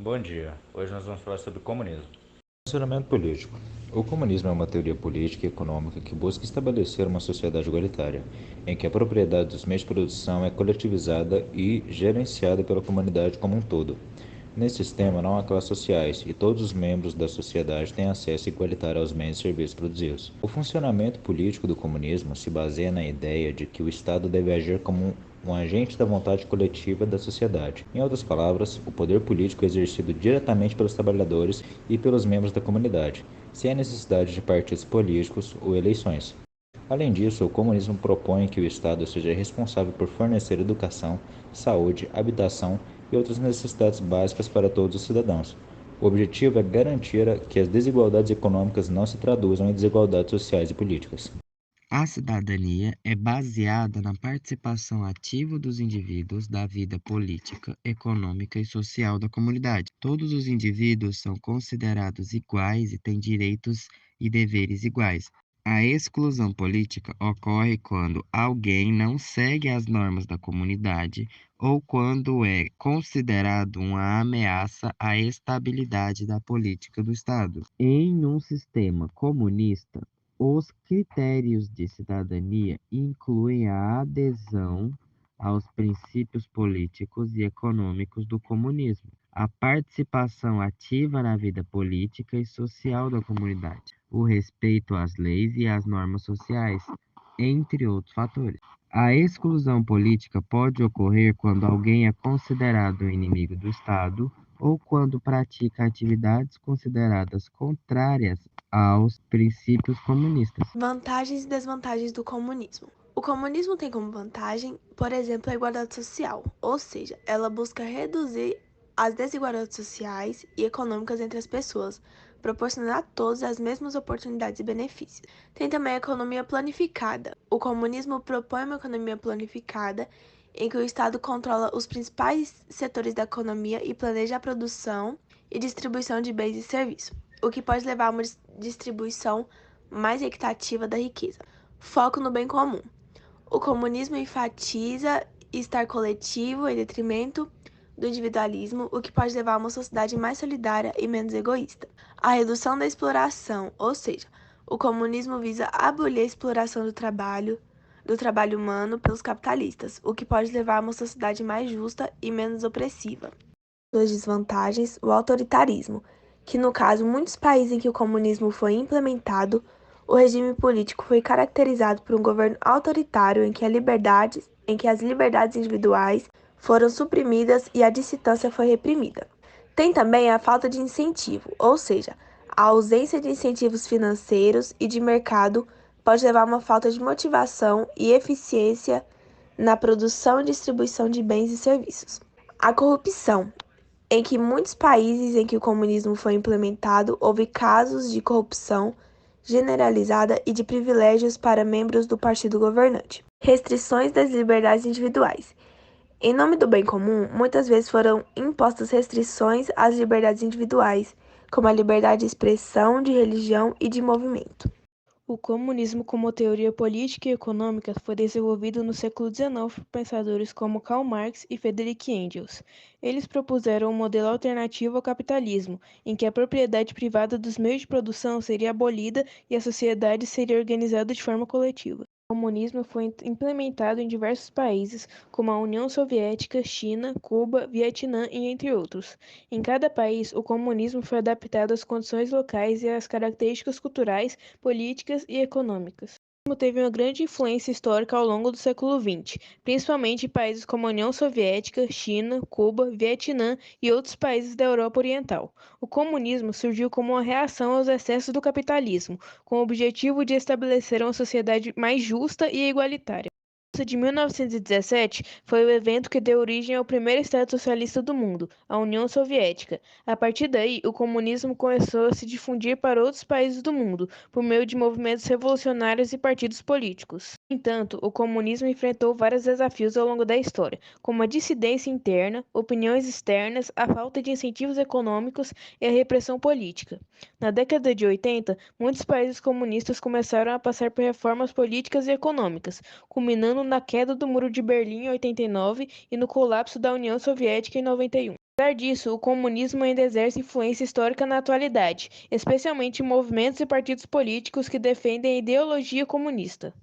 Bom dia. Hoje nós vamos falar sobre comunismo. Funcionamento político. O comunismo é uma teoria política e econômica que busca estabelecer uma sociedade igualitária, em que a propriedade dos meios de produção é coletivizada e gerenciada pela comunidade como um todo. Nesse sistema não há classes sociais e todos os membros da sociedade têm acesso igualitário aos bens e serviços produzidos. O funcionamento político do comunismo se baseia na ideia de que o Estado deve agir como um agente da vontade coletiva da sociedade. Em outras palavras, o poder político é exercido diretamente pelos trabalhadores e pelos membros da comunidade, sem a necessidade de partidos políticos ou eleições. Além disso, o comunismo propõe que o Estado seja responsável por fornecer educação, saúde, habitação e outras necessidades básicas para todos os cidadãos. O objetivo é garantir que as desigualdades econômicas não se traduzam em desigualdades sociais e políticas. A cidadania é baseada na participação ativa dos indivíduos da vida política, econômica e social da comunidade. Todos os indivíduos são considerados iguais e têm direitos e deveres iguais. A exclusão política ocorre quando alguém não segue as normas da comunidade ou quando é considerado uma ameaça à estabilidade da política do Estado. Em um sistema comunista, os critérios de cidadania incluem a adesão aos princípios políticos e econômicos do comunismo, a participação ativa na vida política e social da comunidade, o respeito às leis e às normas sociais, entre outros fatores. A exclusão política pode ocorrer quando alguém é considerado inimigo do Estado ou quando pratica atividades consideradas contrárias aos princípios comunistas. Vantagens e desvantagens do comunismo. O comunismo tem como vantagem, por exemplo, a igualdade social, ou seja, ela busca reduzir as desigualdades sociais e econômicas entre as pessoas, proporcionando a todos as mesmas oportunidades e benefícios. Tem também a economia planificada. O comunismo propõe uma economia planificada em que o Estado controla os principais setores da economia e planeja a produção e distribuição de bens e serviços, o que pode levar a uma distribuição mais equitativa da riqueza. Foco no bem comum. O comunismo enfatiza estar coletivo em detrimento do individualismo, o que pode levar a uma sociedade mais solidária e menos egoísta. A redução da exploração, ou seja, o comunismo visa abolir a exploração do trabalho humano pelos capitalistas, o que pode levar a uma sociedade mais justa e menos opressiva. Suas desvantagens, o autoritarismo, que no caso, muitos países em que o comunismo foi implementado, o regime político foi caracterizado por um governo autoritário em que as liberdades individuais foram suprimidas e a dissidência foi reprimida. Tem também a falta de incentivo, ou seja, a ausência de incentivos financeiros e de mercado pode levar a uma falta de motivação e eficiência na produção e distribuição de bens e serviços. A corrupção, em que muitos países em que o comunismo foi implementado, houve casos de corrupção generalizada e de privilégios para membros do partido governante. Restrições das liberdades individuais. Em nome do bem comum, muitas vezes foram impostas restrições às liberdades individuais, como a liberdade de expressão, de religião e de movimento. O comunismo como teoria política e econômica foi desenvolvido no século XIX por pensadores como Karl Marx e Friedrich Engels. Eles propuseram um modelo alternativo ao capitalismo, em que a propriedade privada dos meios de produção seria abolida e a sociedade seria organizada de forma coletiva. O comunismo foi implementado em diversos países, como a União Soviética, China, Cuba, Vietnã e entre outros. Em cada país, o comunismo foi adaptado às condições locais e às características culturais, políticas e econômicas. O comunismo teve uma grande influência histórica ao longo do século XX, principalmente em países como a União Soviética, China, Cuba, Vietnã e outros países da Europa Oriental. O comunismo surgiu como uma reação aos excessos do capitalismo, com o objetivo de estabelecer uma sociedade mais justa e igualitária. A Revolução de 1917 foi o evento que deu origem ao primeiro Estado socialista do mundo, a União Soviética. A partir daí, o comunismo começou a se difundir para outros países do mundo, por meio de movimentos revolucionários e partidos políticos. No entanto, o comunismo enfrentou vários desafios ao longo da história, como a dissidência interna, opiniões externas, a falta de incentivos econômicos e a repressão política. Na década de 80, muitos países comunistas começaram a passar por reformas políticas e econômicas, culminando na queda do Muro de Berlim em 89 e no colapso da União Soviética em 91. Apesar disso, o comunismo ainda exerce influência histórica na atualidade, especialmente em movimentos e partidos políticos que defendem a ideologia comunista.